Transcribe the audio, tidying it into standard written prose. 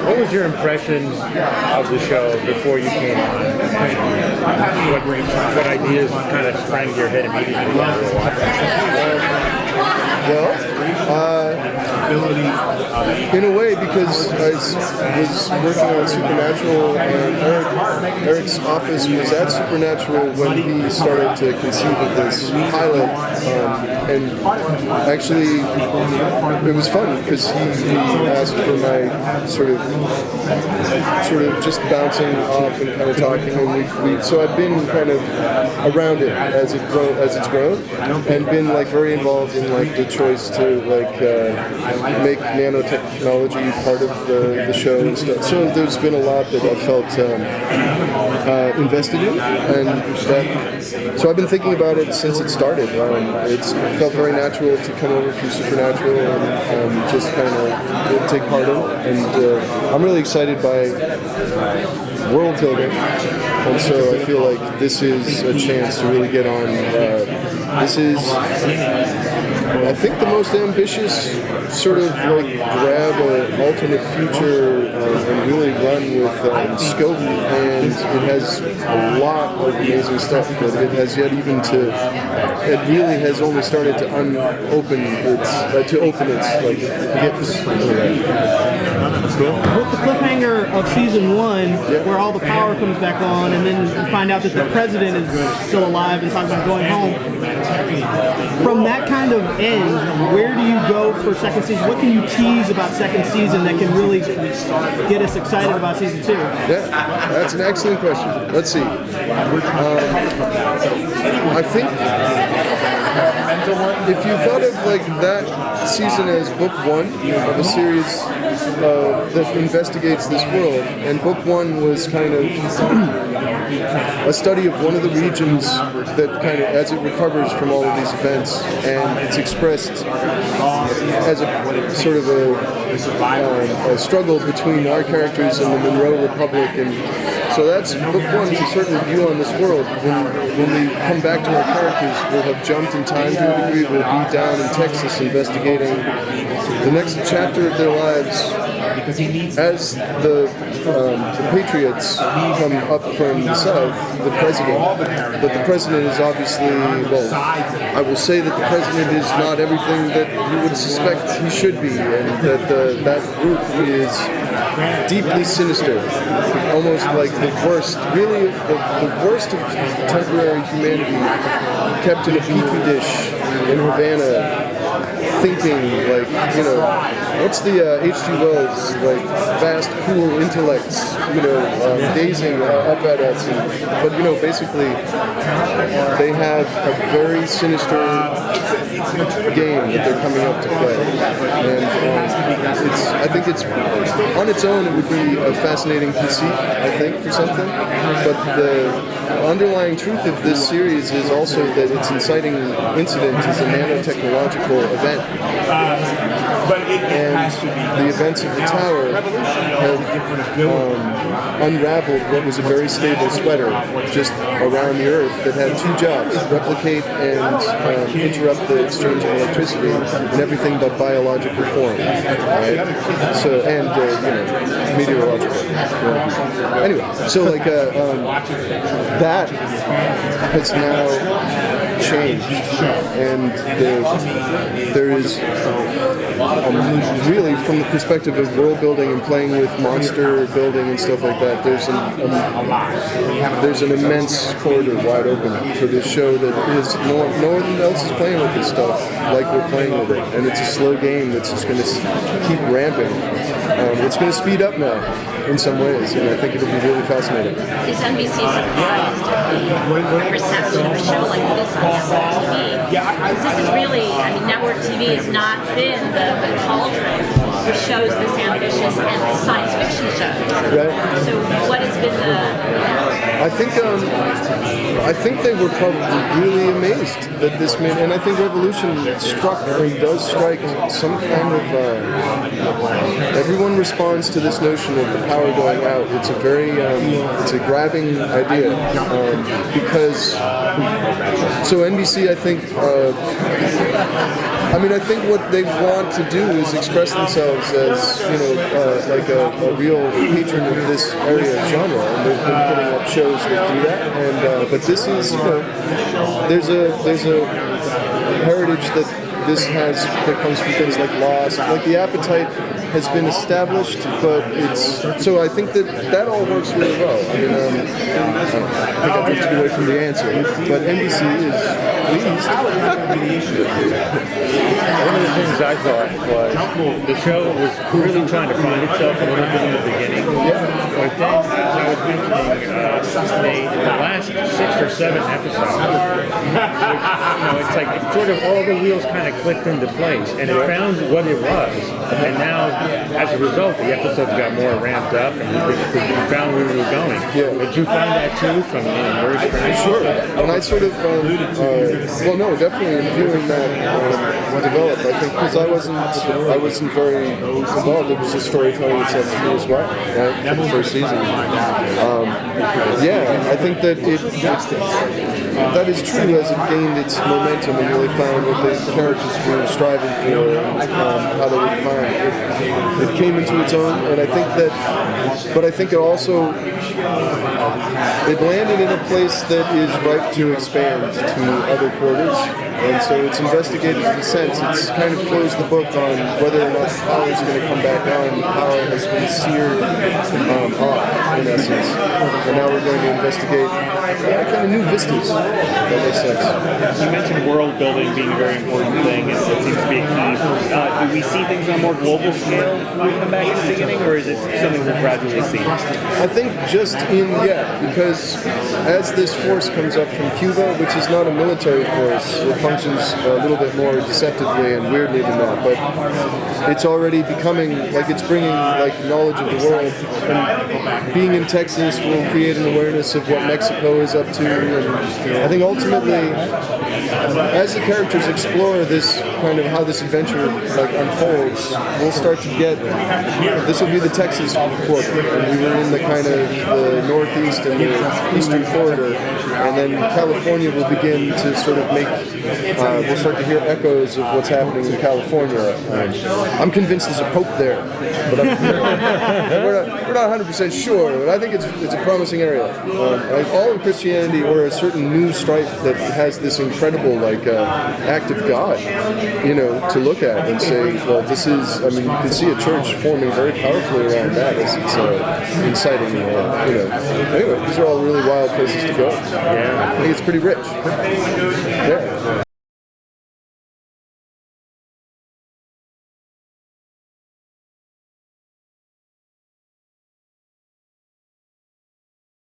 What was your impression of the show before you came on? What ideas kind of sprang to your head immediately while you were watching? In a way, because I was working on Supernatural, and Eric's office was at Supernatural when he started to conceive of this pilot, and actually it was fun because he asked for my sort of just bouncing off and kind of talking, and so I've been kind of around it as it's grown, and been like very involved in like the choice to like make nanotechnology part of the show and stuff. So there's been a lot that I've felt invested in, and so I've been thinking about it since it started. It's felt very natural to come over from Supernatural and just kind of take part in it. And I'm really excited by world building, and so I feel like this is a chance to really get on. This is, I think, the most ambitious sort of like grab an alternate future and really run with scope, and it has a lot of amazing stuff, but it has yet even to, it really has only started to open its like gifts. With the cliffhanger of season 1, where all the power comes back on, and then you find out that the president is still alive and talking about going home. From that kind of end, where do you go for second season? What can you tease about second season that can really get us excited about season 2? Yeah, that's an excellent question. Let's see. I think if you thought of like that season as book 1 of a series that investigates this world, and book 1 was kind of a study of one of the regions that kind of, as it recovers from all of these events, and it's expressed as a sort of a struggle between our characters and the Monroe Republic, and so that's book 1, is a certain view on this world. When we come back to our characters, we'll have jumped in time to a degree. We'll be down in Texas investigating the next chapter of their lives as the Patriots come up from the South, the president. But the president is obviously, well, I will say that the president is not everything that you would suspect he should be, and that that group is deeply sinister, almost like the worst, really the worst of contemporary humanity, kept in a petri dish in Havana, thinking like, you know, what's the H.G. Wells, like, vast, cool intellects, you know, gazing up at us, but, you know, basically they have a very sinister game that they're coming up to play, and I think it's, on its own, it would be a fascinating conceit, I think, for something, but the underlying truth of this series is also that its inciting incident is a nanotechnological event. And the events of the tower have unraveled what was a very stable sweater just around the Earth that had 2 jobs: replicate and interrupt the exchange of electricity in everything but biological form. Right? So, and you know, meteorological. Anyway, so like that has now changed, and there is really, from the perspective of world building and playing with monster building and stuff like that, there's an immense corridor wide open for this show that is no one else is playing with this stuff like we're playing with it, and it's a slow game that's just going to keep ramping. It's going to speed up now in some ways, and I think it'll be really fascinating. Is NBC surprised at the reception of a show like this on network TV? Because this is really, I mean, network TV has not been the cauldron for shows this ambitious and science fiction shows. Right. So what has been the... I think they were probably really amazed that this made, and I think Revolution struck and does strike some kind of, everyone responds to this notion of the power going out. It's a very, it's a grabbing idea, because, so NBC, I think, I mean, I think what they want to do is express themselves as, like a real patron of this area of genre, and they've been putting up shows that do that. And but this is, there's a heritage that this has that comes from things like Lost, like the appetite has been established, but it's so I think that all works really well. I mean, I think I drifted away from the answer, but NBC is pleased. One of the things I thought was the show was really trying to find itself a little bit in the beginning. But then, as I was mentioning, the last 6 or 7 episodes, it's like sort of all the wheels kind of clicked into place, and it found what it was. And now, as a result, the episodes got more ramped up, and we found where we were going. Yeah. Did you find that too from your experience? Sure. And I sort of, well, no, definitely in viewing that develop. I think because I wasn't very involved. It was just storytelling itself to me as well, right? For the first season. Yeah, I think that that is true as it gained its momentum and really found what the characters were striving for, how they would find it. It came into its own, and I think that, but I think it also, it landed in a place that is ripe to expand to other quarters, and so it's investigated in a sense. It's kind of closed the book on whether or not the power is going to come back on. The power has been seared off, in essence, and now we're going to investigate kind of new vistas, if that makes sense. You mentioned world building being a very important thing, and it seems to be a key. Do we see things on a more global scale when we come back in the beginning, or is it something we'll gradually see? I think just because as this force comes up from Cuba, which is not a military force, it functions a little bit more deceptively and weirdly than that, but it's already becoming, like it's bringing like knowledge of the world, and being in Texas will create an awareness of what Mexico is up to, and I think ultimately, as the characters explore this kind of how this adventure like unfolds, we'll start to get, this will be the Texas quarter, and we were in the kind of the northeast and the eastern corridor, and then California will begin to sort of make, we'll start to hear echoes of what's happening in California. I'm convinced there's a pope there, but we're not 100% sure, but I think it's a promising area. Like all of Christianity, or a certain new stripe that has this incredible like act of God, to look at and say, well, this is, I mean, you can see a church forming very powerfully around that as it's inciting, Anyway, these are all really wild places to go. Yeah. I think it's pretty rich. Yeah.